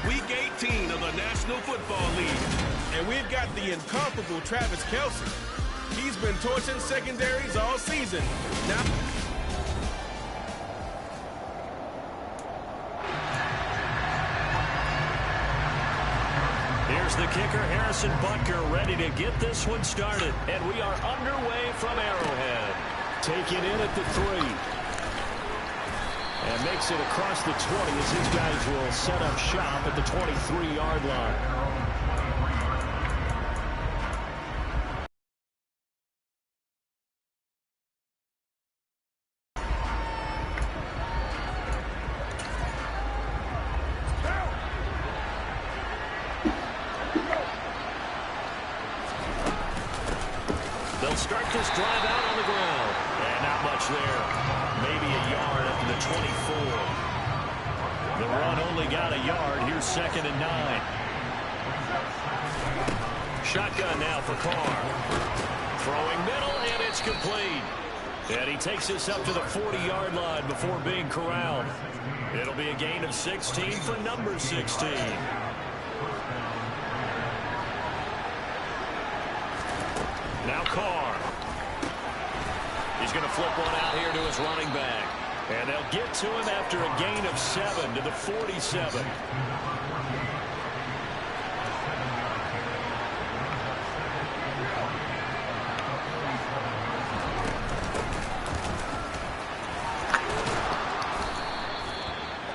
Week 18 of the National Football League. And we've got the incomparable Travis Kelce. He's been torching secondaries all season. Now, here's the kicker, Harrison Butker, ready to get this one started. And we are underway from Arrowhead. Taking in at the 3. And makes it across the 20 as his guys will set up shop at the 23-yard line. They'll start this drive out on the ground. And not much there. Maybe a yard up to the 24. The run only got a yard. Here's 2nd and 9. Shotgun now for Carr. Throwing middle, and it's complete. And he takes this up to the 40-yard line before being corralled. It'll be a gain of 16 for number 16. Now Carr. He's going to flip one out here to his running back. And they'll get to him after a gain of 7 to the 47.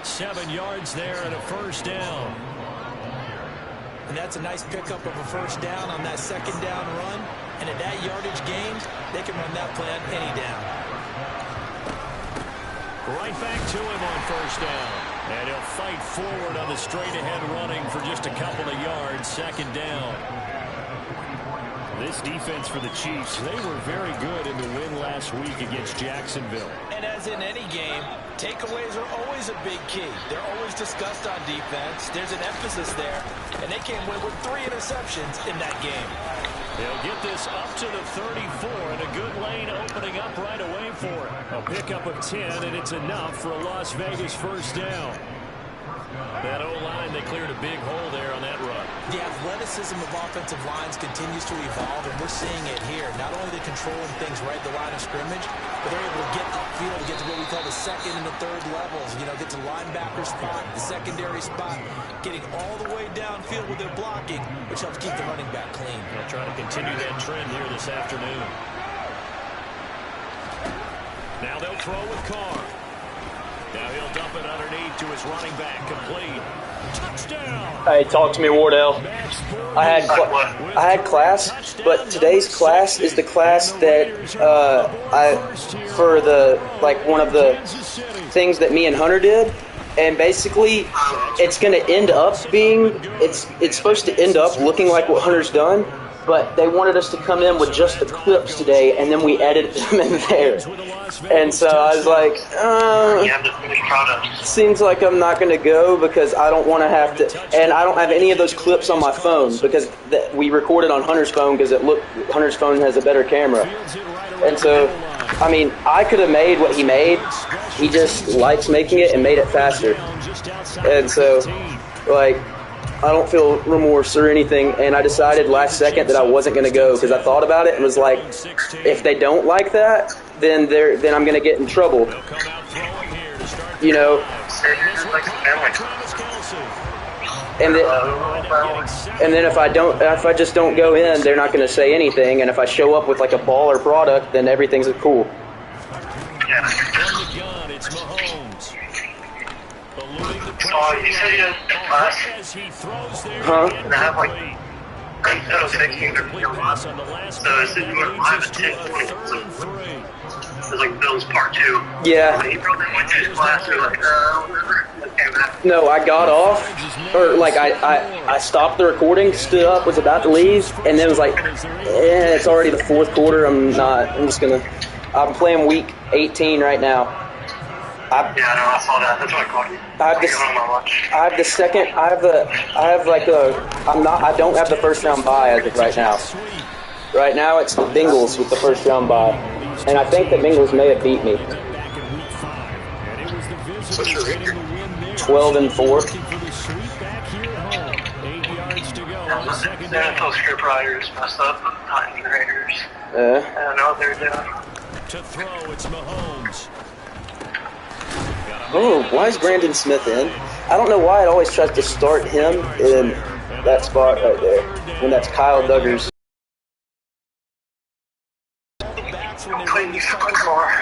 Seven yards there and a first down. And that's a nice pickup of a first down on that second down run. And at that yardage gain, they can run that play on any down. Right back to him on first down. And he'll fight forward on the straight-ahead running for just a couple of yards. 2nd down. This defense for the Chiefs, they were very good in the win last week against Jacksonville. And as in any game, takeaways are always a big key. They're always discussed on defense. There's an emphasis there. And they came away with 3 interceptions in that game. They'll get this up to the 34, and a good lane opening up right away for it. A pickup of 10, and it's enough for a Las Vegas first down. That O-line, they cleared a big hole there on that run. The athleticism of offensive lines continues to evolve, and we're seeing it here. Not only they're controlling things right at the line of scrimmage, but they're able to get upfield, get to what we call the 2nd and the 3rd levels. You know, get to linebacker spot, the secondary spot, getting all the way downfield with their blocking, which helps keep the running back clean. They'll try to continue that trend here this afternoon. Now they'll throw with Carr. Now he'll dump it underneath to his running back. Complete. Touchdown. Hey, talk to me, Wardell. I had class, but today's class is the class that for the one of the things that me and Hunter did, and basically it's going to end up being it's supposed to end up looking like what Hunter's done. But they wanted us to come in with just the clips today, and then we edited them in there. And so I was like, seems like I'm not going to go because I don't want to have to. And I don't have any of those clips on my phone because we recorded on Hunter's phone because Hunter's phone has a better camera. And so, I mean, I could have made what he made. He just likes making it and made it faster. And so, I don't feel remorse or anything, and I decided last second that I wasn't going to go because I thought about it and was like, if they don't like that, then I'm going to get in trouble. You know. And then if I just don't go in, they're not going to say anything, and if I show up with like a baller product, then everything's cool. You said you had class? Huh? And I have like, I was thinking so I said you were 5 and 10 points. It was like Bill's part 2. Yeah. When he probably went to his class, we were like, whatever. No, I got off, or like I stopped the recording, stood up, was about to leave, and then was like, it's already the 4th quarter, I'm playing week 18 right now. I saw that. That's what I called you. I don't have the first round bye as of right now. Right now it's the Bengals with the first round bye. And I think the Bengals may have beat me. What's your record? 12-4. The NFL script writers messed up with the Titans and Raiders. I don't know what they're doing. To throw, it's Mahomes. Oh, why is Brandon Smith in? I don't know why it always tries to start him in that spot right there when that's Kyle Duggar's. Clayton needs to put more.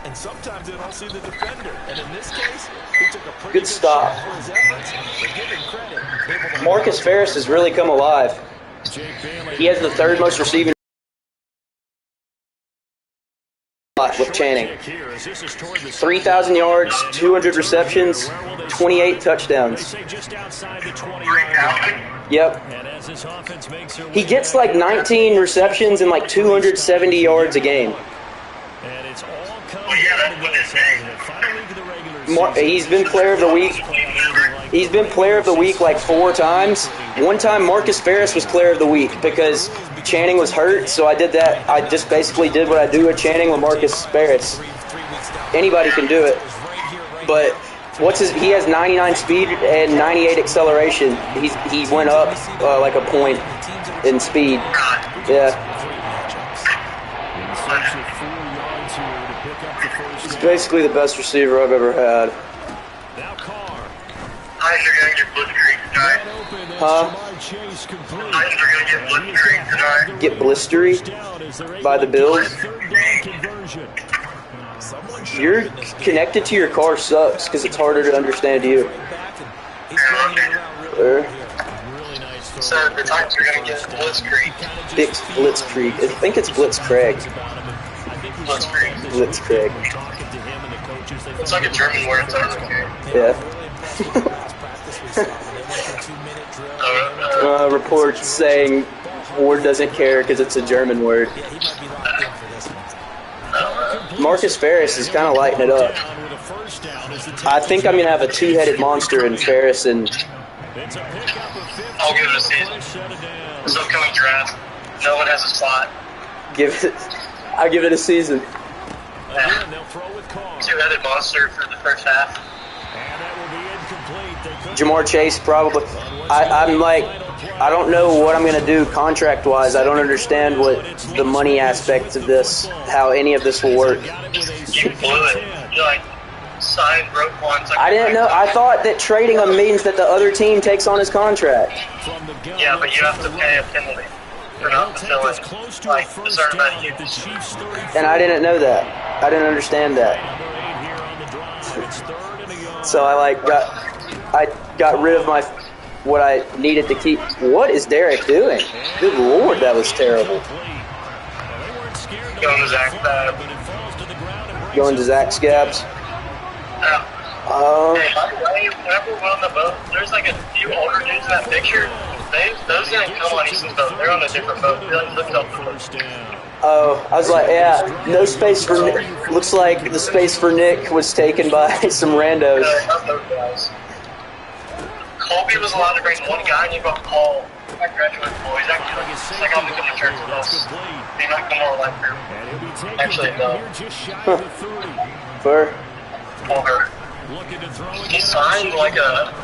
And sometimes they don't see the defender. And in this case, he took a pretty Good stop. shot for his efforts, but give him credit. Marcus Ferris has really come alive. He has the third most receiving with Channing. 3,000 yards, 200 receptions, 28 touchdowns. Yep. He gets like 19 receptions and like 270 yards a game. He's been player of the week. He's been player of the week like 4 times. One time Marcus Ferris was player of the week because Channing was hurt, so I did that. I just basically did what I do with Channing with Marcus Ferris. Anybody can do it. But he has 99 speed and 98 acceleration. He went up like a point in speed. Yeah. He's basically the best receiver I've ever had. Titans are going to get blitzkrieg tonight. Huh? Titans are going to get blitzkrieg tonight. Get blistery by the Bills? Your connected to your car sucks because it's harder to understand you. So the Titans are going to get blitzkrieg. Blitzkrieg. I think it's Blitzkrieg. Blitzkrieg. It's like a German word, so it's okay. Yeah. Report saying Ward doesn't care because it's a German word. Marcus Ferris is kind of lighting it up. I think I'm going to have a two-headed monster in Ferris and... I'll give it a season. This upcoming draft, no one has a spot. I'll give it a season. Yeah. Two-headed monster for the first half. Jamar Chase probably. I'm like, I don't know what I'm going to do contract-wise. I don't understand what the money aspect of this, how any of this will work. You blew it. You signed Roquan. I didn't know. I thought that trading him means that the other team takes on his contract. Yeah, but you have to pay a penalty for not fulfilling a certain amount of years. And I didn't know that. I didn't understand that. So I got rid of what I needed to keep. What is Derek doing? Good Lord, that was terrible. Going to Zach Scabs. Going to Zach Scabs. Hey, by the way, whenever we're on the boat, there's like a few older dudes in that picture. Those didn't come on Easton's boat. They're on a different boat. They lifted up the boat. Oh, I was like, yeah, no space for Nick. Looks like the space for Nick was taken by some randos. Not those guys. Colby was allowed to bring one guy, and you brought Paul. I graduated boys. He's actually going to come to church with us. He might come more like group. Actually, no. Fur. Or he signed like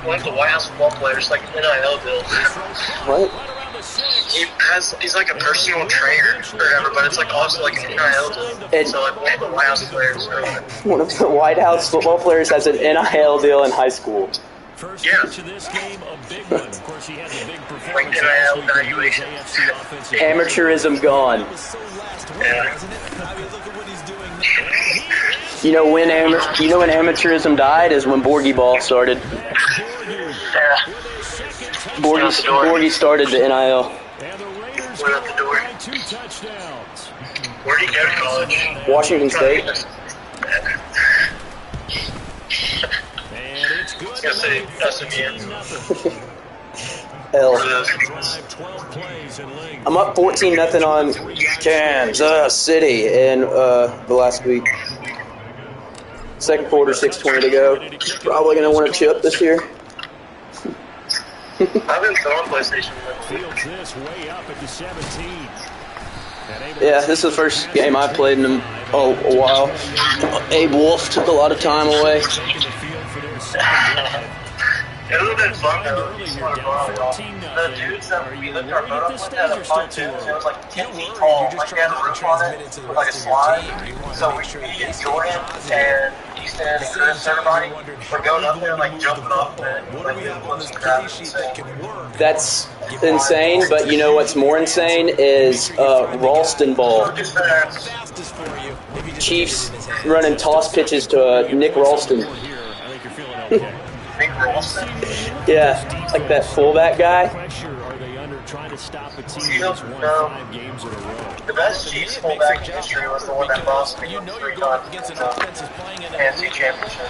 one of the White House football players, like NIL deal. What? He's like a personal trainer or whatever, but it's like also like an NIL deal. So like one of the White House players. One of the White House football players has an NIL deal in high school. Yeah. Like NIL evaluation. Amateurism gone. Yeah. You know when amateurism died is when Borgie Ball started. Yeah. Borgie started the NIL. Went out the door. Where'd he go to college? Washington State. I was gonna say SMU. L. I'm up 14-0 on Kansas City in the last week. Second quarter, 6:20 to go. Probably gonna want a chip this year. I've been throwing PlayStation. Yeah, this is the first game I've played in a while. Abe Wolf took a lot of time away. It would have been fun though. The dudes that we lived our boat up with had a fun too. It was like 10 feet tall. Like they had a roof on it with like a slide. So we and Jordan and Easton and Chris, everybody were going up there like jumping off and like doing some crabs. That's insane, but you know what's more insane is Ralston ball. Chiefs running toss pitches to Nick Ralston. Nick Ralston? Yeah, like that fullback guy. The best Chiefs fullback in history was the one that lost me 3 times in the NFC Championship.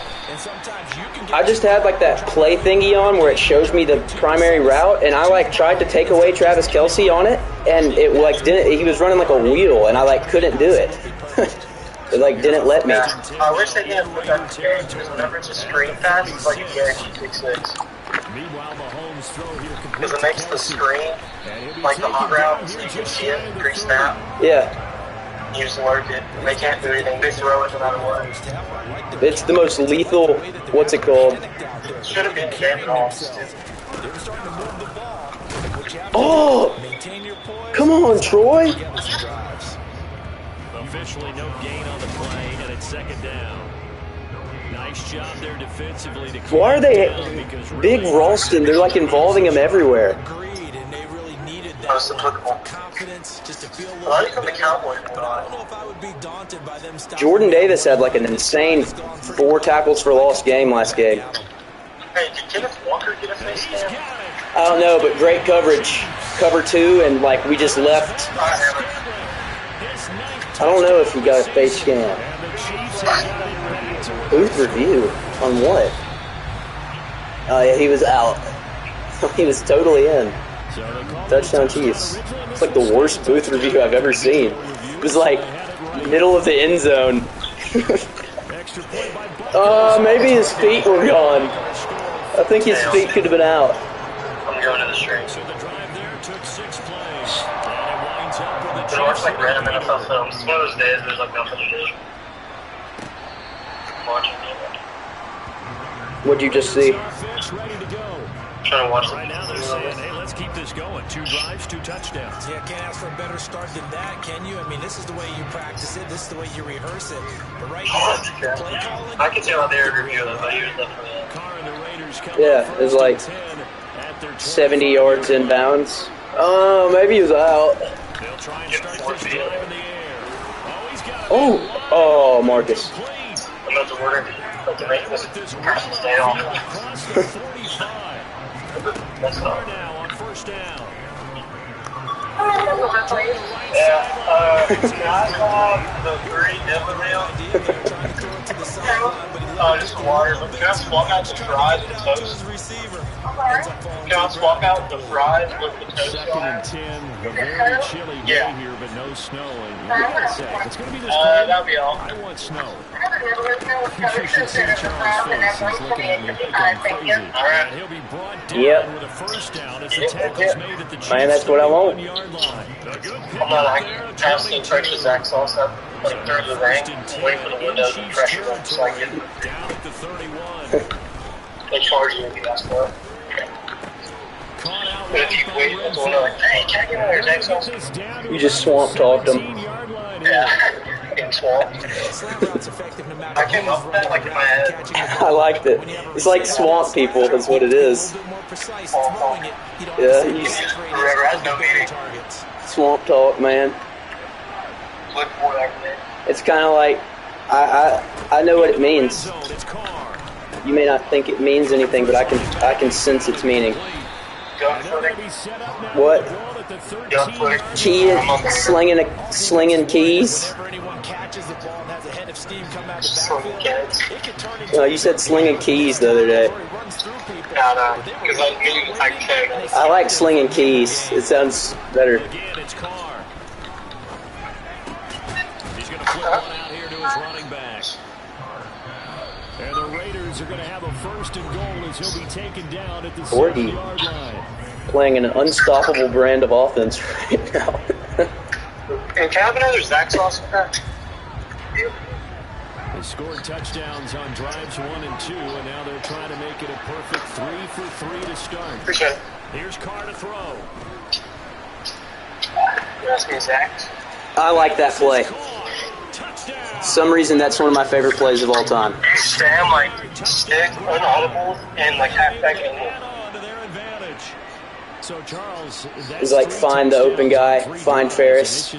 I just had like that play thingy on where it shows me the primary route, and I like tried to take away Travis Kelce on it, and it like didn't. He was running like a wheel, and I like couldn't do it. It like didn't let me. Yeah. I wish they didn't put that in the game because whenever it's a screen pass, it's like a guaranteed pick six. Because it makes the screen like the hot route, so you can see it pre-snap. Yeah. You just lurk it. They can't do anything. They throw it no matter what. It's the most lethal. What's it called? Should have been the game at all. Oh! Come on, Troy. Officially no gain on the play, and it's second down. Nice job there defensively. Why are they big Ralston? They're like involving him everywhere. Most applicable. Well, I think the Cowboys. Jordan Davis had like an insane 4 tackles for loss game last game. Hey, did Kenneth Walker get a face scan? I don't know, but great coverage. Cover 2, and like we just left. I don't know if he got a face scan. Booth review? On what? Oh yeah, he was out. He was totally in. Touchdown Chiefs. It's like the worst booth review I've ever seen. It was like middle of the end zone. Maybe his feet were gone. I think his feet could have been out. I'm going to the street. But I watch like random NFL films. It's one of those days there's like nothing to do. Watching it. What'd you just see? Trying to watch it. Right now they're saying, hey, let's keep this going. 2 drives, 2 touchdowns. Yeah, can't ask for a better start than that, can you? I mean, this is the way you practice it. This is the way you rehearse it. But right now, play calling. I can tell how they review them, but here's nothing for that. Yeah, it was like 70 yards inbounds. Oh, maybe he was out. They'll try and start this drive in the air. Oh, Marcus. I'm about to order to make this person stay on. That's not. Now on first down. Yeah, can I have the 3 Nipple meal? Just water, but can I swap out the fries and toast? Can I swap out the fries with the toast? Second and 10. A very chilly day here, but no snow. And what can I say? It's going to be this cold. That'll be all. I want snow. You should see Charles' face. He's looking at me like I'm crazy. And he'll be brought down with a first down as the tackle's made at the Chiefs' Man, that's what I want. 31-yard line. I'm not like asking French with Zach sauce up like third of the rank, wait for the windows and pressure them so I get down at the 31. they charge you if you ask for it. But if you wait until they're like, hey, can I get another Zach sauce? You just swamp talked him. Yeah, getting swamped. I came up with that like in my head. I liked it. It's like swamp people, is what it is. Yeah, you Whoever has no meaning. swamp talk, man. Look for that every day. It's kind of like, I know what it means. You may not think it means anything, but I can sense its meaning. Gun footing. What? Gun footing. Key, slinging keys. You said slinging keys the other day. Yeah, no, because I mean, I can. I like slinging keys. It sounds better. He's going to flip one out here to his running back. And the Raiders are going to have a first and goal as he'll be taken down at the 7-yard line. Playing an unstoppable brand of offense right now. And can I have another Zach sauce with that? They scored touchdowns on drives 1 and 2, and now they're trying to make it a perfect 3 for 3 to start. Appreciate it. Here's Carr to throw. You ask me, Zach? I like that play. Some reason that's one of my favorite plays of all time. You stand like stick, unaudible, and like halfback angle. So Charles, it's like find the open guy, find Ferris.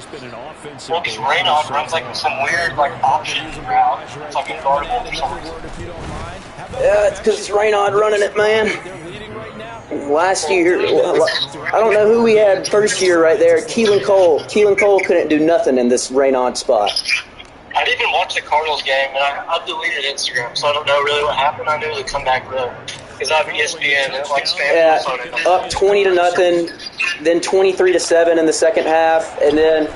Well, because Raynaud runs like some weird like option route. It's like unguardable for some reason. Yeah, it's because it's Raynaud running it, man. Last year, I don't know who we had first year right there. Keelan Cole. Keelan Cole couldn't do nothing in this Raynaud spot. I didn't even watch the Cardinals game, and I deleted Instagram, so I don't know really what happened. I knew it would come back though, because I have ESPN and like spam. Yeah, up 20-0, then 23-7 in the second half, and then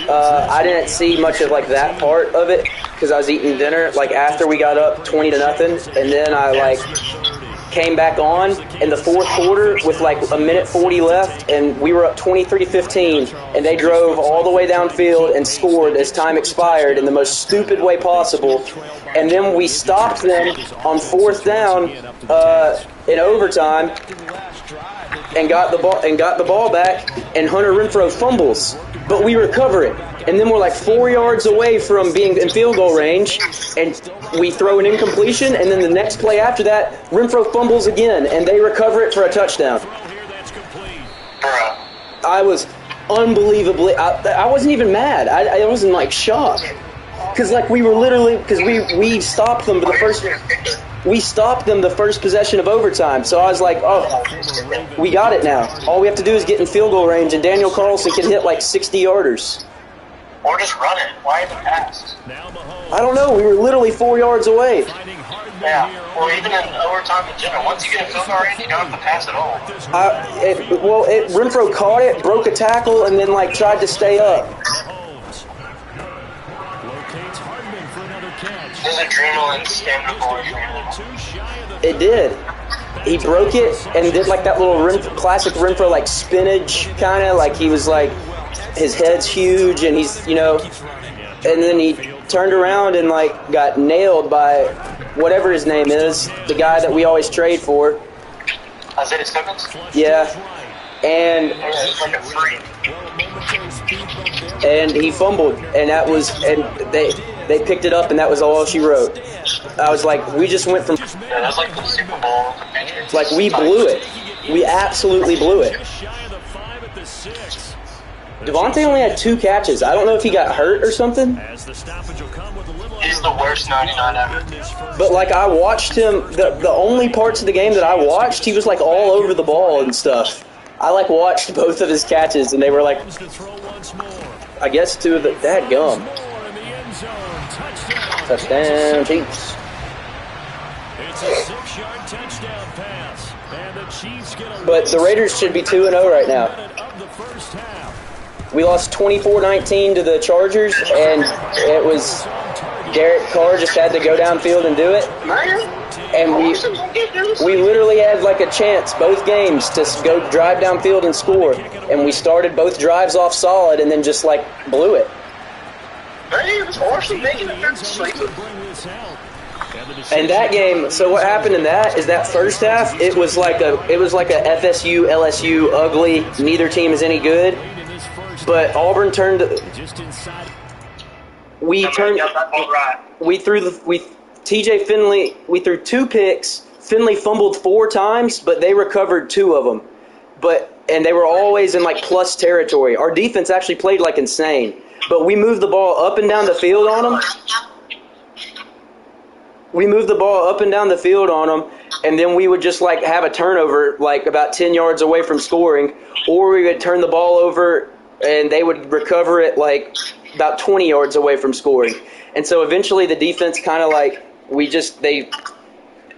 I didn't see much of like that part of it because I was eating dinner. Like after we got up 20-0, and then I like came back on in the fourth quarter with like a minute 40 left, and we were up 23-15, and they drove all the way downfield and scored as time expired in the most stupid way possible. And then we stopped them on fourth down in overtime and got the ball back, and Hunter Renfrow fumbles, but we recover it. And then we're like 4 yards away from being in field goal range, and we throw an incompletion, and then the next play after that, Renfrow fumbles again, and they recover it for a touchdown. I was unbelievably, I wasn't even mad. I wasn't like shocked. Because like we were literally, because we stopped them for the first possession of overtime. So I was like, oh, we got it now. All we have to do is get in field goal range, and Daniel Carlson can hit like 60-yarders. Or just run it. Why even pass? I don't know. We were literally 4 yards away. Yeah. Or even in overtime in general. Once you get in field goal range, you don't have to pass at all. Renfrow caught it, broke a tackle, and then like tried to stay up. His adrenaline stamina bar. It did. He broke it and did like that little classic Renfrow like spinach kind of, like he was like, his head's huge and he's, you know, and then he turned around and like got nailed by whatever his name is, the guy that we always trade for. Isaiah Simmons? Yeah. And he fumbled, and that was, and they picked it up, and that was all she wrote. I was like, we just went from, yeah, that's like the Super Bowl. like we blew it. We absolutely blew it. Devontae only had 2 catches. I don't know if he got hurt or something. He's the worst 99 ever. But like I watched him, the only parts of the game that I watched, he was like all over the ball and stuff. I like watched both of his catches, and they were like, I guess 2 of the dadgum. Touchdown, Chiefs. It's a 6-yard touchdown pass, and the Chiefs get a, but the Raiders should be 2-0 right now. We lost 24-19 to the Chargers, and it was Derek Carr just had to go downfield and do it. And we literally had like a chance both games to go drive downfield and score, and we started both drives off solid and then just like blew it. And that game, so what happened in that is that first half, it was like a FSU LSU ugly, neither team is any good. But Auburn turned. We TJ Finley. We threw 2 picks. Finley fumbled 4 times, but they recovered 2 of them. And they were always in like plus territory. Our defense actually played like insane, but we moved the ball up and down the field on them. And then we would just like have a turnover like about 10 yards away from scoring, or we would turn the ball over and they would recover it like about 20 yards away from scoring. And so eventually the defense kind of like,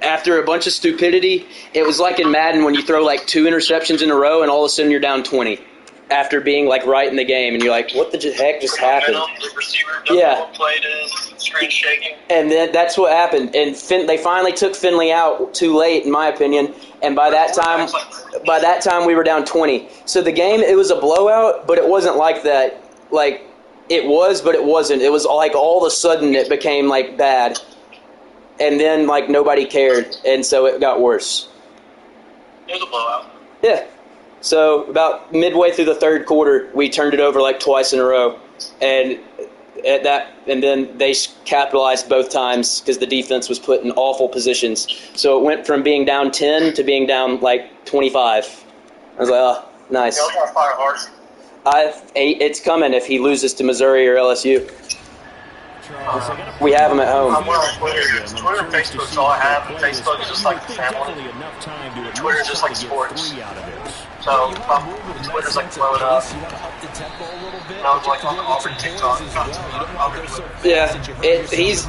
after a bunch of stupidity, it was like in Madden when you throw like 2 interceptions in a row and all of a sudden you're down 20 after being like right in the game, and you're like, what the heck just happened? Yeah. And then that's what happened. And they finally took Finley out too late, in my opinion. And by that time we were down 20. So the game, it was a blowout, but it wasn't like that. Like It was, but it wasn't. It was like all of a sudden it became like bad. And then like nobody cared, and so it got worse. It was a blowout. Yeah. So about midway through the third quarter, we turned it over like twice in a row. And then they capitalized both times because the defense was put in awful positions. So it went from being down 10 to being down like 25. I was like, oh, nice. Yeah, I was going to fire Harsin. It's coming if he loses to Missouri or LSU. We have him at home. I'm on Twitter. Twitter and Facebook's all I have. Facebook is just like family. Twitter's just like sports. So Twitter's like blowing up. And I was like on Auburn TikTok. Yeah,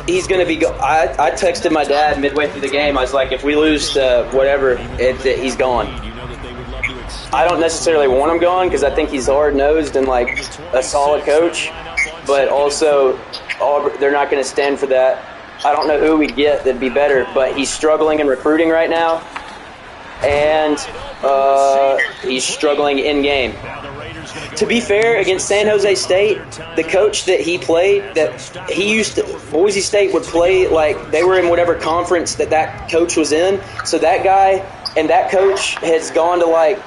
he's going to be. I texted my dad midway through the game. I was like, if we lose to whatever, he's gone. I don't necessarily want him gone because I think he's hard-nosed and like a solid coach, but also they're not going to stand for that. I don't know who we get that'd be better, but he's struggling in recruiting right now, and he's struggling in-game. To be fair, against San Jose State, the coach that he played, that he used to, Boise State would play like they were in whatever conference that coach was in. So that guy and that coach has gone to like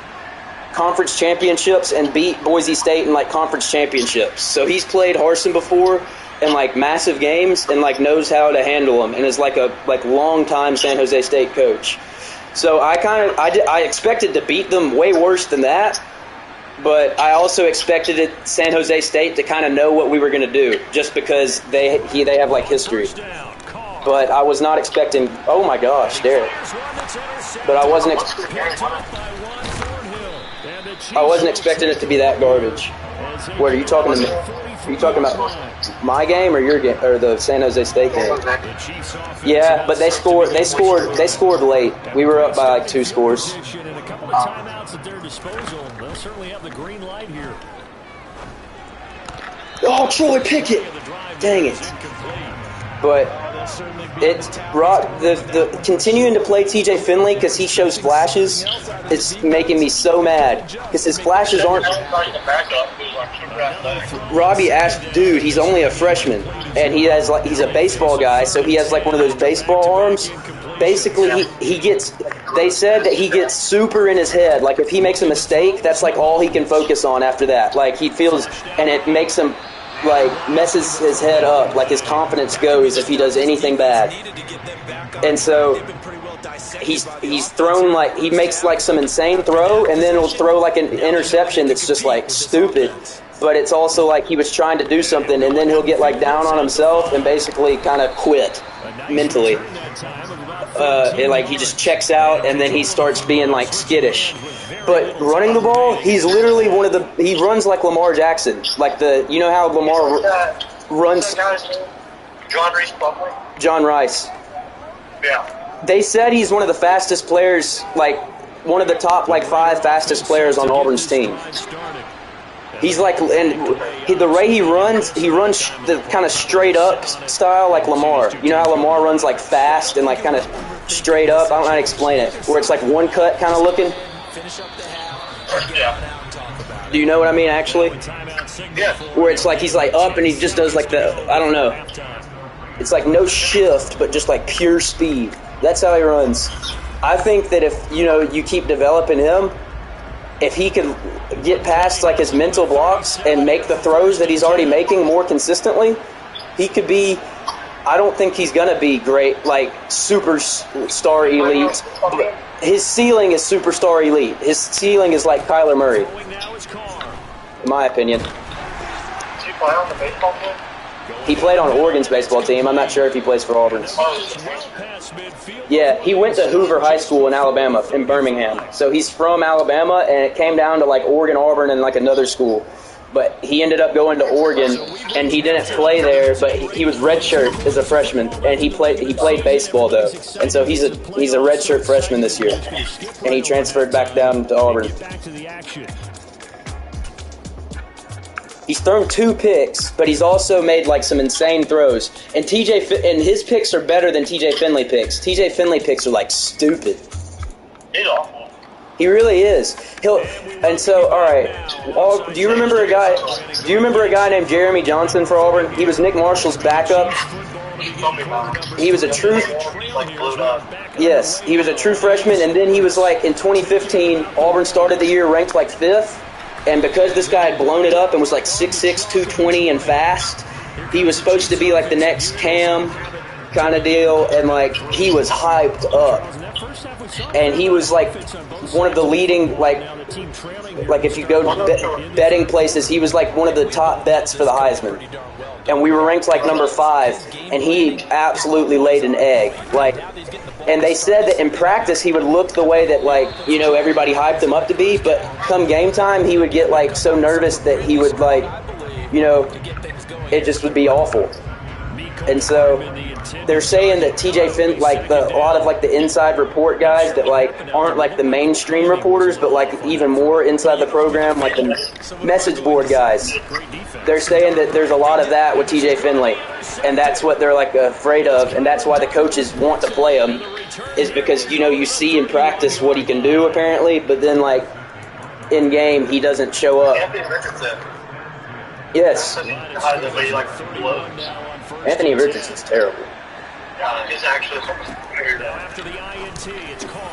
conference championships and beat Boise State in like conference championships. So he's played Harsin before in like massive games and like knows how to handle them and is like a long time San Jose State coach. So I expected to beat them way worse than that. But I also expected San Jose State to kind of know what we were going to do, just because they have like history. But I was not expecting. Oh my gosh, Derek! But I wasn't expecting it to be that garbage. What are you talking to me? Are you talking about my game or your game or the San Jose State game? Yeah, but they scored late. We were up by like 2 scores. Oh, Troy Pickett! Dang it! But it's the continuing to play TJ Finley because he shows flashes. It's making me so mad because his flashes aren't. Robbie asked, dude, he's only a freshman, and he's a baseball guy, so he has like one of those baseball arms. Basically, he gets. They said that he gets super in his head. Like if he makes a mistake, that's like all he can focus on after that. Like he feels, and it makes him. Like messes his head up, like his confidence goes if he does anything bad. And so he's thrown like he makes like some insane throw and then he'll throw like an interception that's just like stupid. But it's also like he was trying to do something and then he'll get like down on himself and basically kind of quit mentally. And like he just checks out and then he starts being like skittish. But running the ball, he's literally he runs like Lamar Jackson. Like you know how Lamar runs. John Rice. Yeah. They said he's one of the fastest players, like one of the top like 5 fastest players on Auburn's team. He's like, and the way he runs the kind of straight up style like Lamar. You know how Lamar runs like fast and like kind of straight up? I don't know how to explain it. Where it's like one cut kind of looking. Yeah. Do you know what I mean, actually? Yeah. Where it's like he's like up and he just does like I don't know. It's like no shift, but just like pure speed. That's how he runs. I think that if, you keep developing him, if he could get past like his mental blocks and make the throws that he's already making more consistently, he could be. I don't think he's gonna be great, like superstar elite. But his ceiling is superstar elite. His ceiling is like Kyler Murray, in my opinion. Did you play on the baseball team? He played on Oregon's baseball team. I'm not sure if he plays for Auburn's. Yeah, he went to Hoover High School in Alabama, in Birmingham. So he's from Alabama, and it came down to like Oregon, Auburn, and like another school. But he ended up going to Oregon, and he didn't play there. But he was redshirt as a freshman, and he played baseball though. And so he's a redshirt freshman this year, and he transferred back down to Auburn. He's thrown 2 picks, but he's also made like some insane throws. And his picks are better than TJ Finley picks. TJ Finley picks are like stupid. He's awful. He really is. And so, all right. Do you remember a guy? Do you remember a guy named Jeremy Johnson for Auburn? He was Nick Marshall's backup. He was a true. Yes, he was a true freshman, and then he was like in 2015. Auburn started the year ranked like 5th, and because this guy had blown it up and was like 6'6", 220 and fast, he was supposed to be like the next Cam kind of deal, and like he was hyped up. And he was like one of the leading, like if you go betting places, he was like one of the top bets for the Heisman. And we were ranked like number 5, and he absolutely laid an egg. And they said that in practice he would look the way that everybody hyped him up to be, but come game time he would get like so nervous that he would it just would be awful. And so they're saying that TJ Finn, a lot of the inside report guys that aren't like the mainstream reporters, but even more inside the program, like the message board guys. They're saying that there's a lot of that with TJ Finley, and that's what they're afraid of, and that's why the coaches want to play him, is because you see in practice what he can do apparently, but then in game he doesn't show up. Yes. Anthony Richardson's terrible. He's actually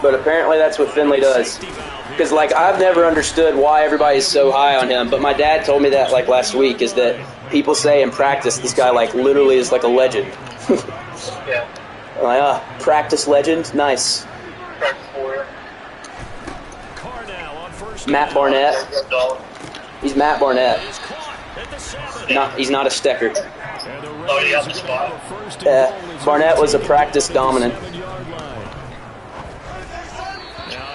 but apparently that's what Finley does. Because I've never understood why everybody's so high on him, but my dad told me that last week, is that people say in practice this guy literally is like a legend. Yeah. Practice legend, nice. Practice warrior. Matt Barnett. He's Matt Barnett. He's not a Stecker. Oh, he got the spot. Barnett was a practice dominant. Now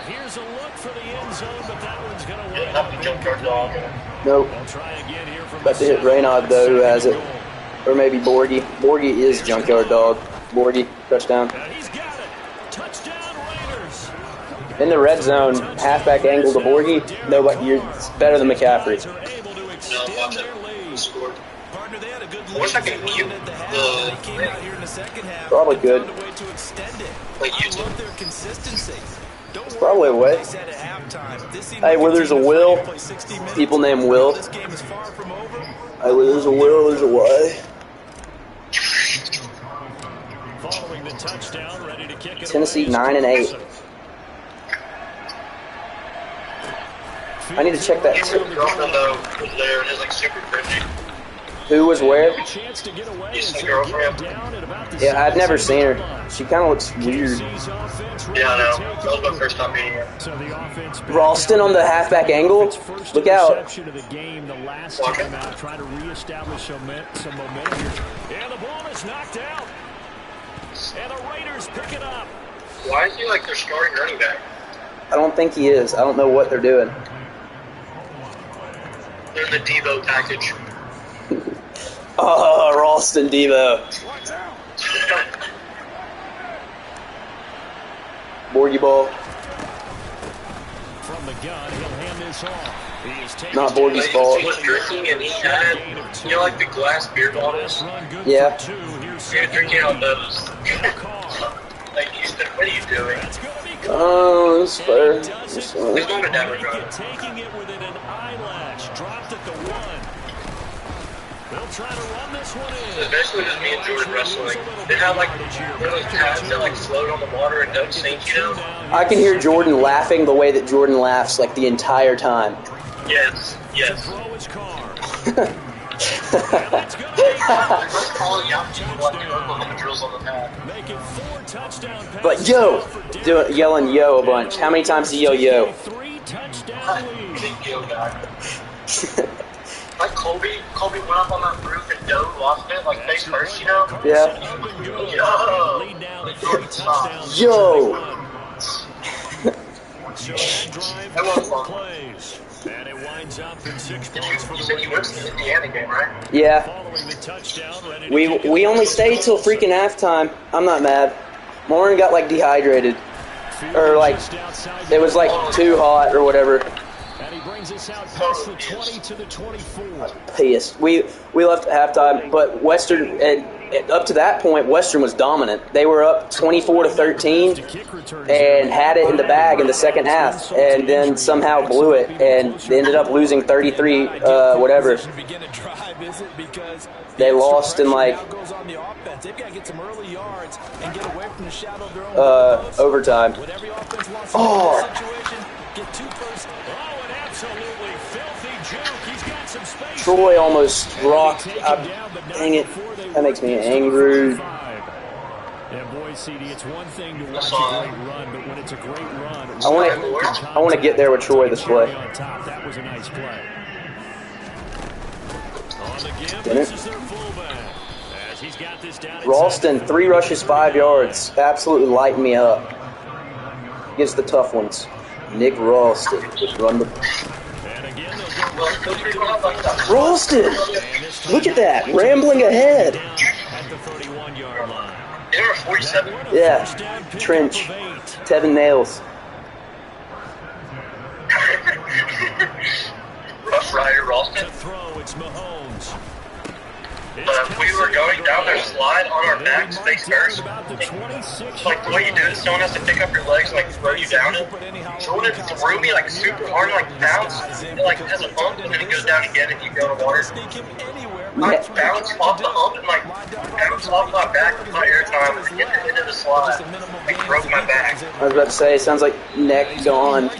here's a look for the end zone, but that one's going to Not the junkyard dog. Nope. About to hit Raynaud though, who has it. Or maybe Borgie. Borgie is junkyard dog. Borgie, touchdown. He's got it. Touchdown Raiders. In the red zone, halfback angle to Borgie. Nobody, you're better than McCaffrey. No, watch it. He scored. I wish I could mute the thing. Probably good. YouTube. It's probably a way. Hey, where there's a will, people named Will. Hey, where there's a will, there's a way. Tennessee 9-8. I need to check that too. Girlfriend though was there and is super cringy. Who was where? You see the girlfriend? Yeah, I've never seen her. She kind of looks weird. Yeah, I know. That was my first time meeting her. Ralston on the halfback angle. Look out. Watch it. Trying to reestablish some momentum here. And the ball is knocked out. And the Raiders pick it up. Why is he their starting running back? I don't think he is. I don't know what they're doing. They're in the Devo package. Oh, Ralston Devo. Borgie ball. From the gun, he'll hand this off. Not Borgie's fault. He was drinking and he had, the glass beer bottles? Yeah. He was drinking out those. Houston, what are you doing? Oh, that's fair. He's going to Denver, bro. Taking it within an eyelash. Dropped at the 1. They'll try to run this one in. It's basically just me and Jordan wrestling. They have those pads that float on the water and don't sink, I can hear Jordan laughing the way that Jordan laughs the entire time. Yes. Throw his car. But yo, yelling yo a bunch. How many times do you yell yo? Big yo guy. Colby went up on that roof and dove off it, face first, Yeah. Yo. That was fun. And it winds up in 6 You points for the said you went to the Indiana game, right? Yeah. following the touchdown. We only stayed till freaking halftime. I'm not mad. Lauren got dehydrated. Or it was too hot or whatever. And he brings us out past the 20 to the 24. Pissed. We left at halftime, but Western, up to that point, Western was dominant. They were up 24-13 and had it in the bag in the second half, and then somehow blew it, and they ended up losing 33, whatever. They lost in like overtime. Oh. Troy almost rocked. Dang it. That makes me angry. Yeah, boy, CD, it's one thing to watch a great run, but when it's a great run, I want to get there with Troy this play. On top. That was a nice play. On the give, Didn't this it? is their fullback. As he's got this down Ralston, 3 rushes, 5 yards. Absolutely lighting me up. Against the tough ones. Nick Ralston. Just run the... And again, Ralston! Look at that. Rambling ahead. at the 31-yard line. Is there a 47? Yeah. Trench. Tevin Nails. Rough Rider Ralston. To throw, it's Mahomes. We were going down their slide on our backs face first. Like the way you do it, someone has to pick up your legs and like throw you down it. Jordan threw me like super hard, like bounce. It like has a bump and then it goes down again and you go in the water. I bounced off the hump and like bounced off my back with my air time and hit the end of the slide. Like broke my back. I was about to say, it sounds like neck gone.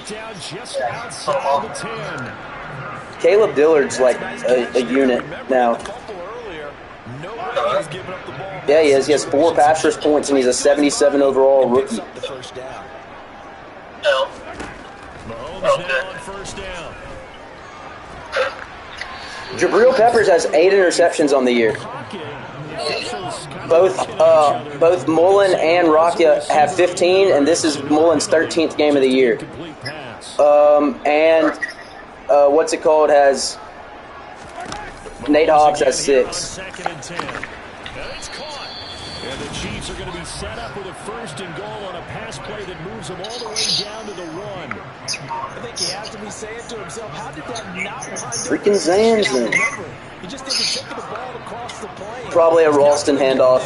Caleb Dillard's like a unit now. Yeah, he is. He has 4 pass rush points, and he's a 77 overall rookie. Oh, Jabril Peppers has 8 interceptions on the year. Both Mullen and Rakia have 15, and this is Mullen's 13th game of the year. What's it called? Has Nate Hobbs has 6. And the Chiefs are going to be set up with a 1st and goal on a pass play that moves them all the way down to the run. I think he has to be saying to himself, how did that not wind up? Freaking Zanzan. He just didn't take the ball across the plane. Probably a Ralston handoff.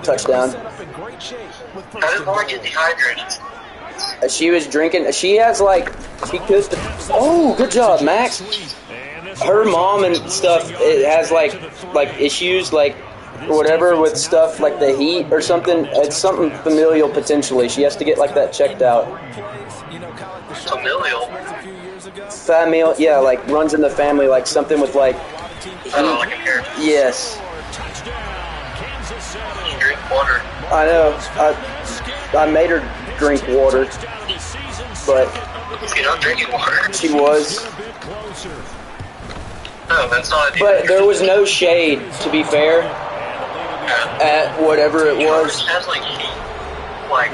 Touchdown. how did Lauren get dehydrated? She was drinking. She has like, she could. Oh, good job, Max. Her mom and stuff, it has like issues like whatever with stuff like the heat or something. It's something familial potentially. She has to get like that checked out. Familial? Family, yeah, like runs in the family, like something with like. Oh, like a hair. Yes. You drink water. I know. I made her drink water, but You're not drinking water. she was. No, that's not. But there was no shade, to be fair, at whatever it was. Has like heat. Like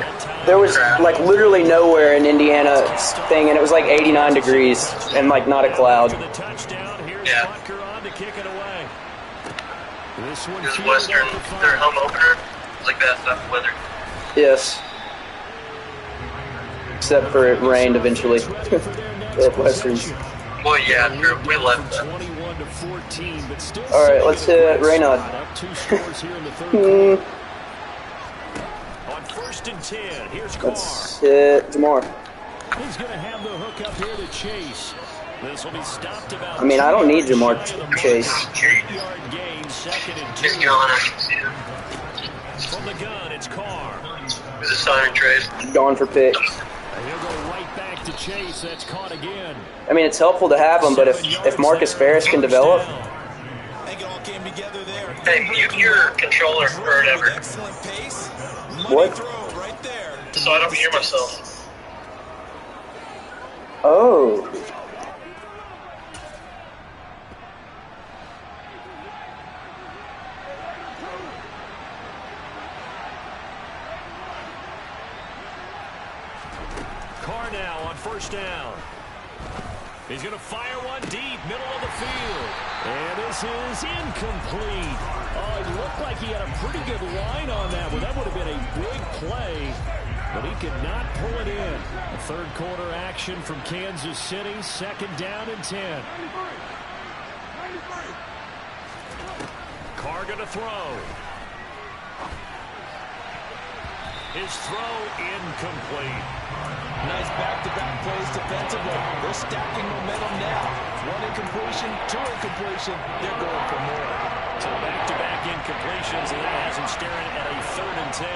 There was like literally nowhere in Indiana thing, and it was like 89 degrees and like not a cloud. yeah. This Western, their home opener, was like that stuff weather. Yes. Except for it rained eventually at Westerns. Well, yeah, true. We left them. All right, let's hit Raynaud. On 1st and 10, here's Let's hit Jamar. He's going to have the hook up here to Chase. This will be stopped about. I mean, I don't need Jamar Chase. 8-yard gain, 2nd and 2. He's gone. I can see him. From the gun, it's Carr. There's a sign and trade. Gone for pick. He'll go right back to Chase. That's caught again. I mean, it's helpful to have him, but if Marcus Ferris can develop. Hey, mute your controller or whatever. What? So I don't hear myself. Oh. Carr now on 1st down. He's going to fire one deep, middle of the field. And this is incomplete. Oh, it looked like he had a pretty good line on that one. That would have been a big play. but he could not pull it in. A third quarter action from Kansas City, 2nd down and 10. Carr going to throw. His throw incomplete. Nice back-to-back plays defensively. They're stacking momentum now. 1 incompletion, 2 incompletion. They're going for more. So back-to-back incompletions, and that has him staring at a 3rd and 10.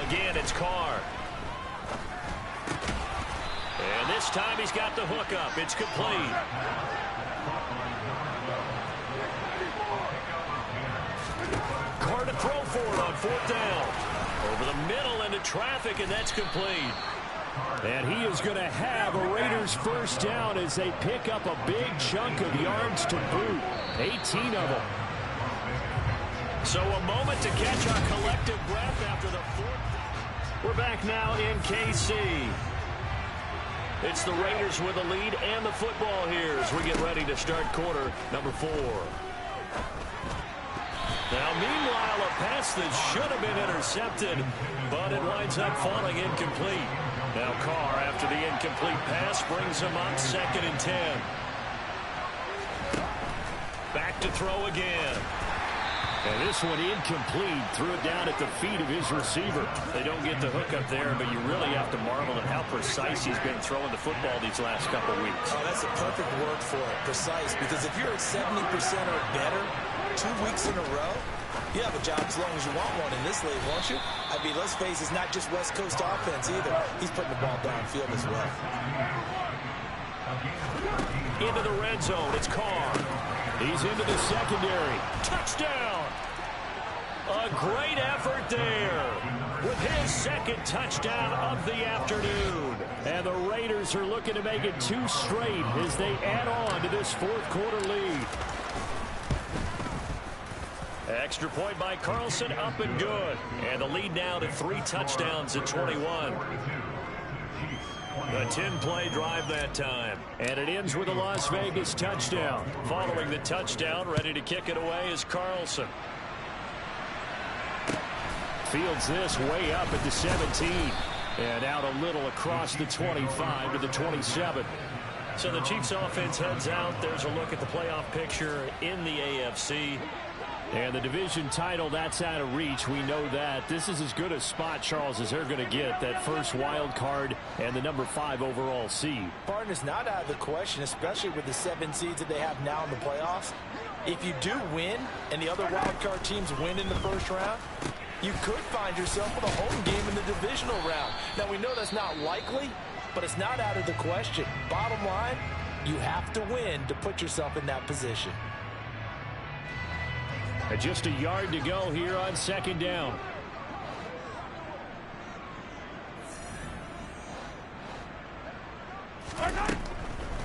Again, it's Carr. And this time he's got the hook up. It's complete. Carr to throw for it on 4th down. Over the middle into traffic, and that's complete. And he is going to have a Raiders 1st down as they pick up a big chunk of yards to boot. 18 of them. So a moment to catch our collective breath after the 4th. We're back now in KC. It's the Raiders with the lead and the football here as we get ready to start quarter number 4. Now, meanwhile, a pass that should have been intercepted, but it winds up falling incomplete. Now, Carr, after the incomplete pass, brings him up 2nd and 10. Back to throw again. And this one incomplete. Threw it down at the feet of his receiver. They don't get the hook up there, but you really have to marvel at how precise he's been throwing the football these last couple of weeks. Oh, that's the perfect word for it, precise. Because if you're at 70% or better 2 weeks in a row, you have a job as long as you want one in this league, won't you? I mean, let's face it, it's not just West Coast offense either. He's putting the ball downfield as well. Into the red zone, it's Carr. He's into the secondary. Touchdown! A great effort there with his 2nd touchdown of the afternoon. And the Raiders are looking to make it 2 straight as they add on to this 4th quarter lead. Extra point by Carlson, up and good. And the lead now to 3 touchdowns at 21. A 10-play drive that time. And it ends with a Las Vegas touchdown. Following the touchdown, ready to kick it away is Carlson. Fields this way up at the 17. And out a little across the 25 to the 27. So the Chiefs offense heads out. There's a look at the playoff picture in the AFC. And the division title, that's out of reach. We know that. This is as good a spot, Charles, as they're going to get. That first wild card and the number 5 overall seed. Partner's not out of the question, especially with the 7 seeds that they have now in the playoffs. If you do win and the other wild card teams win in the first round, you could find yourself with a home game in the divisional round. Now, we know that's not likely, but it's not out of the question. Bottom line, you have to win to put yourself in that position. Just a yard to go here on 2nd down.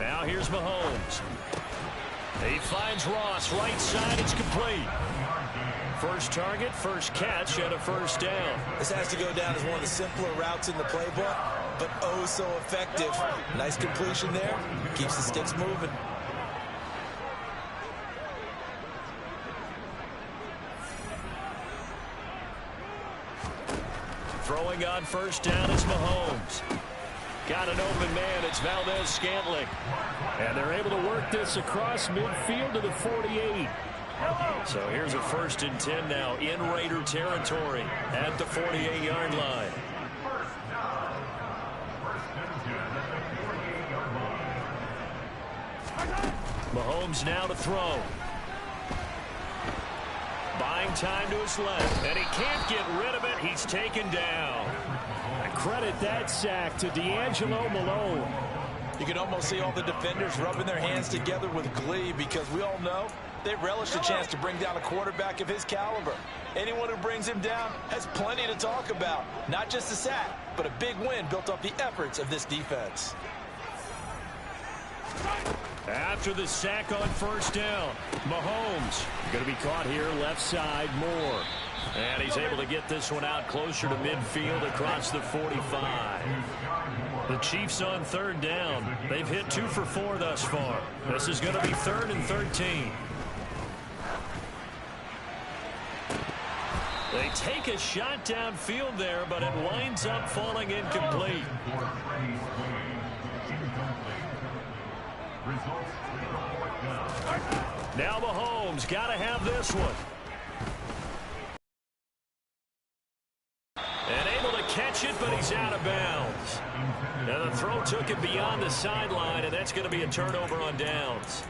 Now here's Mahomes. He finds Ross right side. It's complete. First target, first catch, and a 1st down. This has to go down as one of the simpler routes in the playbook, but oh so effective. Nice completion there. Keeps the sticks moving. Throwing on 1st down is Mahomes. Got an open man. It's Valdez-Scantling. And they're able to work this across midfield to the 48. So here's a 1st and 10 now in Raider territory at the 48-yard line. Mahomes now to throw. Buying time to his left, and he can't get rid of it. He's taken down. I credit that sack to D'Angelo Malone. You can almost see all the defenders rubbing their hands together with glee because we all know they relish the chance to bring down a quarterback of his caliber. Anyone who brings him down has plenty to talk about. Not just a sack, but a big win built off the efforts of this defense. After the sack on 1st down, Mahomes going to be caught here left side more. And he's able to get this one out closer to midfield across the 45. The Chiefs on 3rd down. They've hit 2 for 4 thus far. This is going to be 3rd and 13. They take a shot downfield there, but it winds up falling incomplete. Now Mahomes got to have this one. And able to catch it, but he's out of bounds. Now the throw took it beyond the sideline, and that's going to be a turnover on downs.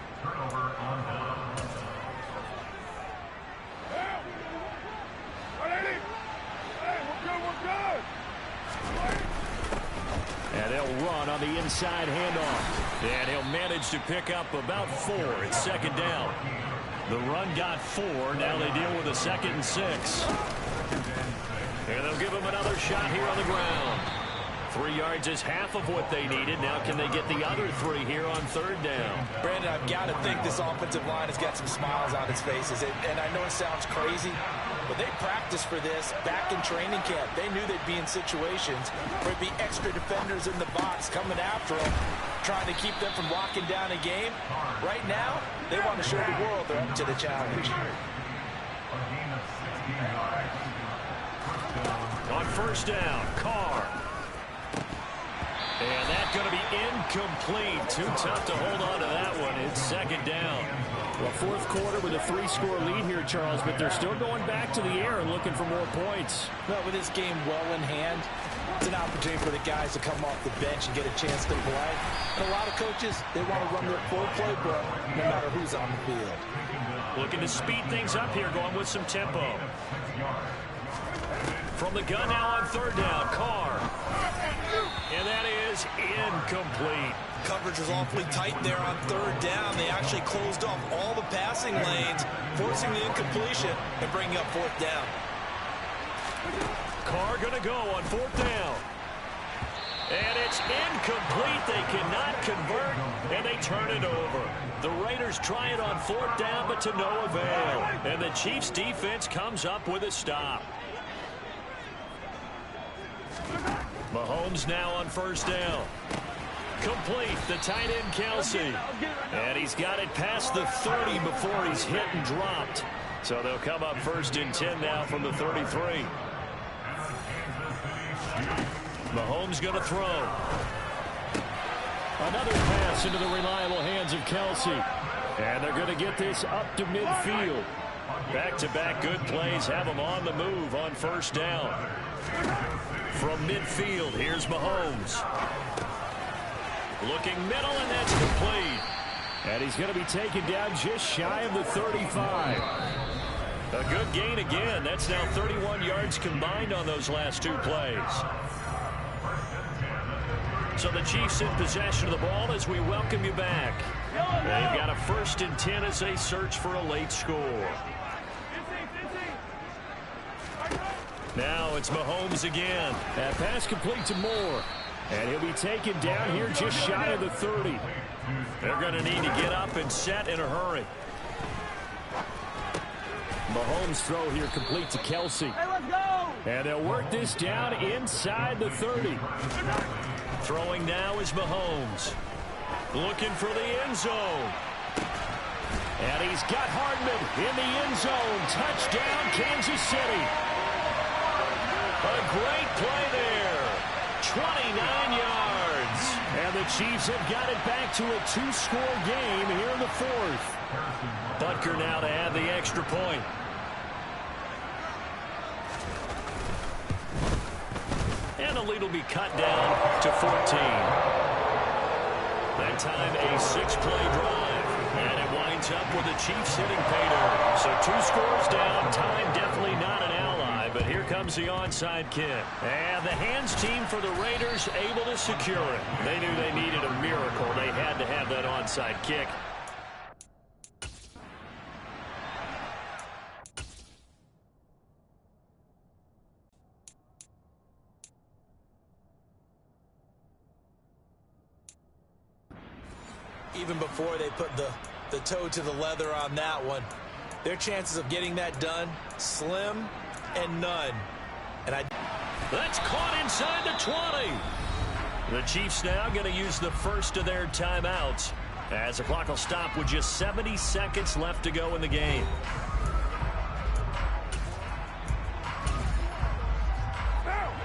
And they'll run on the inside handoff. And he'll manage to pick up about 4. It's second down. The run got 4. Now they deal with a 2nd and 6. And they'll give him another shot here on the ground. 3 yards is half of what they needed. Now can they get the other 3 here on 3rd down? Brandon, I've got to think this offensive line has got some smiles on its faces. And I know it sounds crazy, but they practiced for this back in training camp. They knew they'd be in situations where it'd be extra defenders in the box coming after them, trying to keep them from locking down a game. Right now, they want to show the world they're up to the challenge. On 1st down, Carr. And that's going to be incomplete. Too tough to hold on to that one. It's 2nd down. Well, 4th quarter with a 3-score lead here, Charles, but they're still going back to the air and looking for more points. No, with this game well in hand, it's an opportunity for the guys to come off the bench and get a chance to play. And a lot of coaches, they want to run their full playbook no matter who's on the field. Looking to speed things up here, going with some tempo. From the gun now on 3rd down, Carr. And that is incomplete. Coverage was awfully tight there on 3rd down. They actually closed off all the passing lanes, forcing the incompletion and bringing up 4th down. Carr going to go on 4th down. And it's incomplete. They cannot convert, and they turn it over. The Raiders try it on 4th down, but to no avail. And the Chiefs' defense comes up with a stop. Mahomes now on 1st down. Complete, the tight end Kelsey. And he's got it past the 30 before he's hit and dropped. So they'll come up 1st and 10 now from the 33. Mahomes going to throw. Another pass into the reliable hands of Kelsey. And they're going to get this up to midfield. Back-to-back good plays have them on the move on 1st down. From midfield, here's Mahomes. Looking middle, and that's complete. And he's going to be taken down just shy of the 35. A good gain again. That's now 31 yards combined on those last 2 plays. So the Chiefs in possession of the ball as we welcome you back. They've got a 1st and 10 as they search for a late score. Now it's Mahomes again. That pass complete to Moore. And he'll be taken down here just shy of the 30. They're going to need to get up and set in a hurry. Mahomes' throw here complete to Kelsey. Hey, let's go! And they'll work this down inside the 30. Throwing now is Mahomes. Looking for the end zone. And he's got Hardman in the end zone. Touchdown, Kansas City. A great play there. 29 yards. And the Chiefs have got it back to a 2-score game here in the 4th. Butker now to add the extra point. And the lead will be cut down to 14. That time a 6-play drive. And it winds up with the Chiefs hitting pay dirt. So 2 scores down. Time definitely not an ally. But here comes the onside kick. And the hands team for the Raiders able to secure it. They knew they needed a miracle. They had to have that onside kick. Even before they put the toe to the leather on that one, their chances of getting that done, slim and none. And that's caught inside the 20. The Chiefs now going to use the first of their timeouts as the clock will stop with just 70 seconds left to go in the game.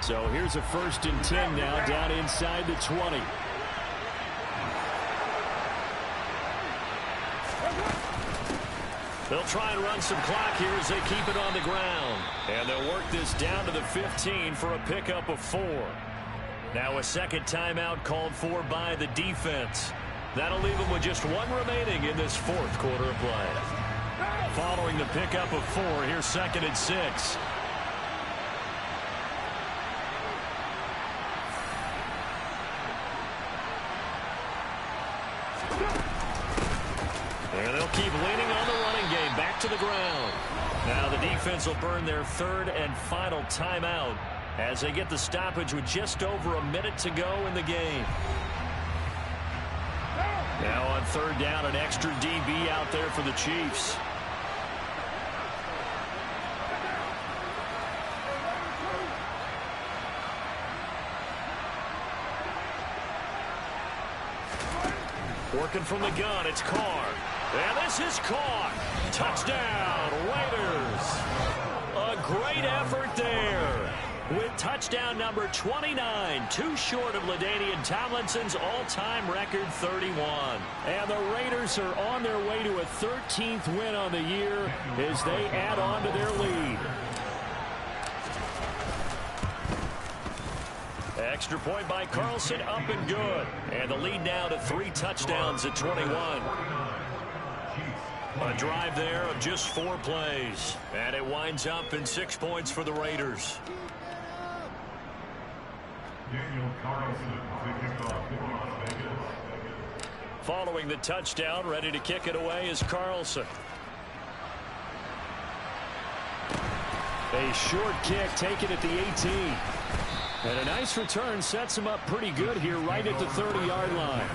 So here's a 1st and 10 now down inside the 20. They'll try and run some clock here as they keep it on the ground. And they'll work this down to the 15 for a pickup of 4. Now a second timeout called for by the defense. That'll leave them with just 1 remaining in this 4th quarter of play. Following the pickup of 4, here's 2nd and 6. And they'll keep leaning on the running game. Back to the ground. Now the defense will burn their 3rd and final timeout as they get the stoppage with just over a minute to go in the game. Now on 3rd down, an extra DB out there for the Chiefs. Working from the gun, it's Carr. And this is caught. Touchdown, Raiders. A great effort there. With touchdown number 29, too short of LaDainian Tomlinson's all-time record 31. And the Raiders are on their way to a 13th win on the year as they add on to their lead. Extra point by Carlson, up and good. And the lead now to 3 touchdowns at 21. A drive there of just 4 plays. And it winds up in 6 points for the Raiders. Following the touchdown, ready to kick it away is Carlson. A short kick taken at the 18. And a nice return sets him up pretty good here right at the 30-yard line.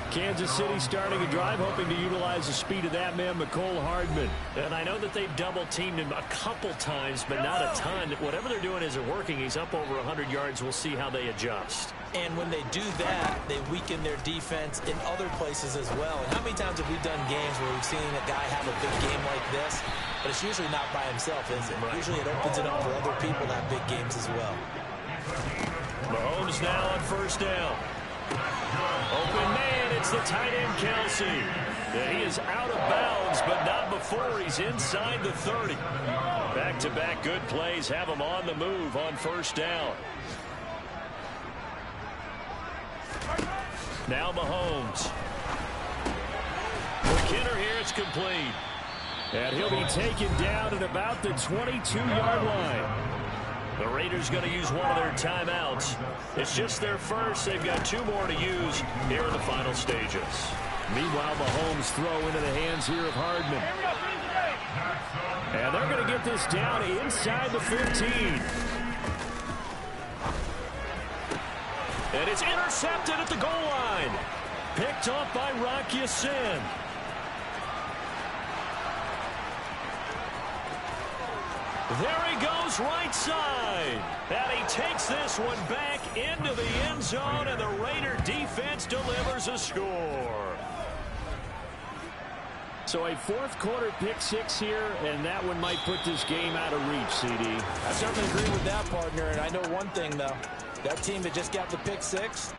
Kansas City starting a drive, hoping to utilize the speed of that man, McCole Hardman. And I know that they've double-teamed him a couple times, but not a ton. Whatever they're doing isn't working. He's up over 100 yards. We'll see how they adjust. And when they do that, they weaken their defense in other places as well. And how many times have we done games where we've seen a guy have a big game like this, but it's usually not by himself, is it? Right. Usually it opens it up for other people to have big games as well. Mahomes now on 1st down. Open man, it's the tight end, Kelsey. Yeah, he is out of bounds, but not before he's inside the 30. Back-to-back good plays have him on the move on 1st down. Now Mahomes. McKinnon here, it's complete. And he'll be taken down at about the 22-yard line. The Raiders going to use one of their timeouts. It's just their first. They've got 2 more to use here in the final stages. Meanwhile, Mahomes throw into the hands here of Hardman. And they're going to get this down inside the 15. And it's intercepted at the goal line. Picked off by Rock Ya-Sin. There he goes right side. And he takes this one back into the end zone, and the Raider defense delivers a score. So a 4th quarter pick 6 here, and that one might put this game out of reach, CD. I certainly agree with that, partner. And I know one thing, though. That team that just got the pick 6,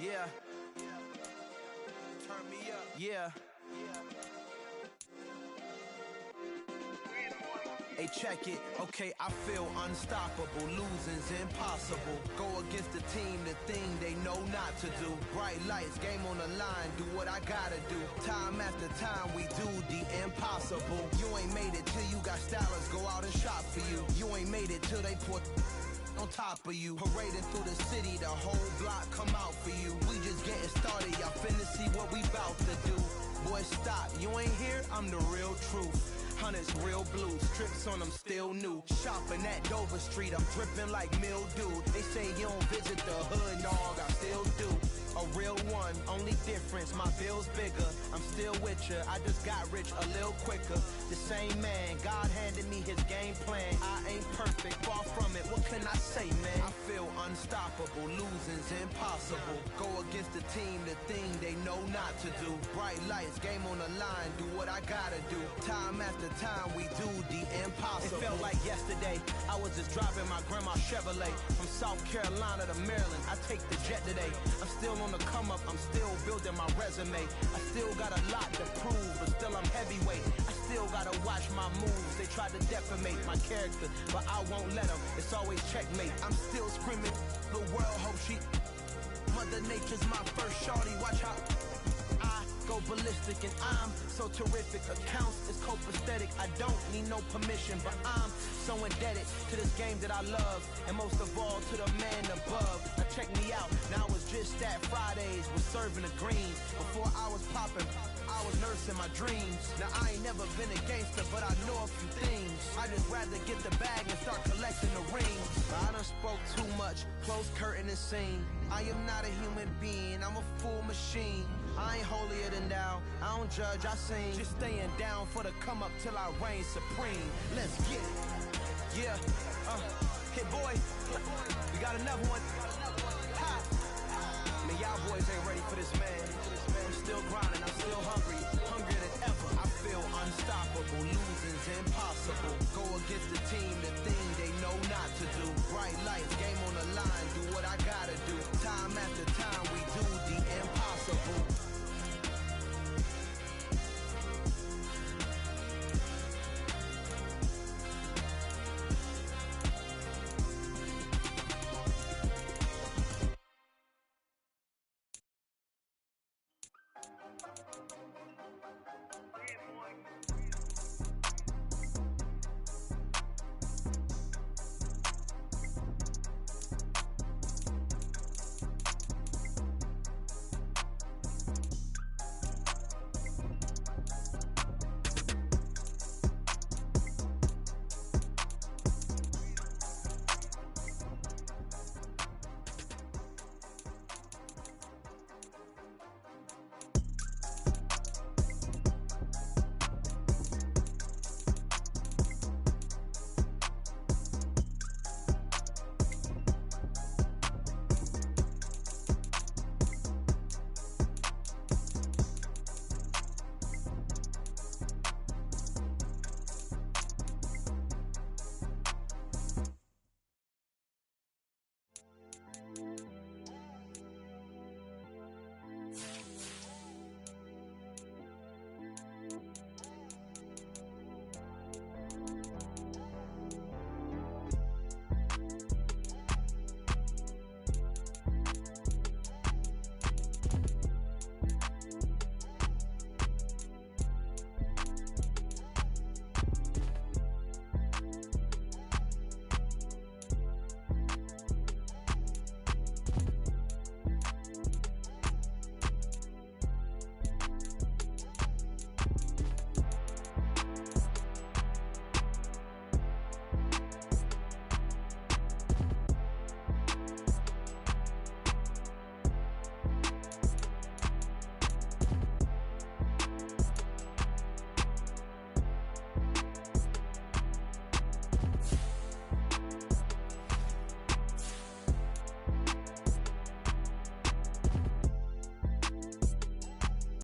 Yeah. Turn me up. Yeah. Hey, check it. Okay, I feel unstoppable. Losing's impossible. Go against the team, the thing they know not to do. Bright lights, game on the line, do what I gotta do. Time after time, we do the impossible. You ain't made it till you got stylers go out and shop for you. You ain't made it till they put on top of you. Parading through the city, the whole block come out for you. We just getting started, y'all finna see what we bout to do. Boy, stop, you ain't here, I'm the real truth. Hunters, real blue, strips on them still new. Shopping at Dover Street, I'm dripping like mildew. They say you don't visit the hood, dog, I still do. A real one, only difference, my bill's bigger. I'm still with ya, I just got rich a little quicker. The same man, God handed me his game plan. I ain't perfect, far from it, what can I say, man? I feel unstoppable, losing's impossible. Go against the team, the thing they know not to do. Bright lights, game on the line, do what I gotta do. Time after time, we do the impossible. It felt like yesterday, I was just driving my grandma's Chevrolet. From South Carolina to Maryland, I take the jet today. I'm still on the come up, I'm still building my resume. I still got a lot to prove, but still I'm heavyweight. I still gotta watch my moves. They try to defamate my character, but I won't let them. It's always checkmate. I'm still screaming, the world hope she. Mother Nature's my first shorty, watch how I go ballistic and I'm so terrific. Accounts is copacetic, I don't need no permission, but I'm so indebted to this game that I love, and most of all to the man above. Now check me out, now it's just that Fridays was serving the greens. Before I was popping, I was nursing my dreams. Now I ain't never been a gangster, but I know a few things. I just rather get the bag and start collecting the rings. I done spoke too much, close curtain and scene. I am not a human being, I'm a full machine. I ain't holier than thou, I don't judge, I sing. Just staying down for the come up till I reign supreme. Let's get it. Yeah, hey boy, we got another one. Ha. Man, y'all boys ain't ready for this, man. I'm still grinding, I'm still hungry, hungrier than ever. I feel unstoppable, losing's impossible. Go against the team, the thing they know not to do. Bright lights, game on the line, do what I gotta do. Time after time, we do the impossible.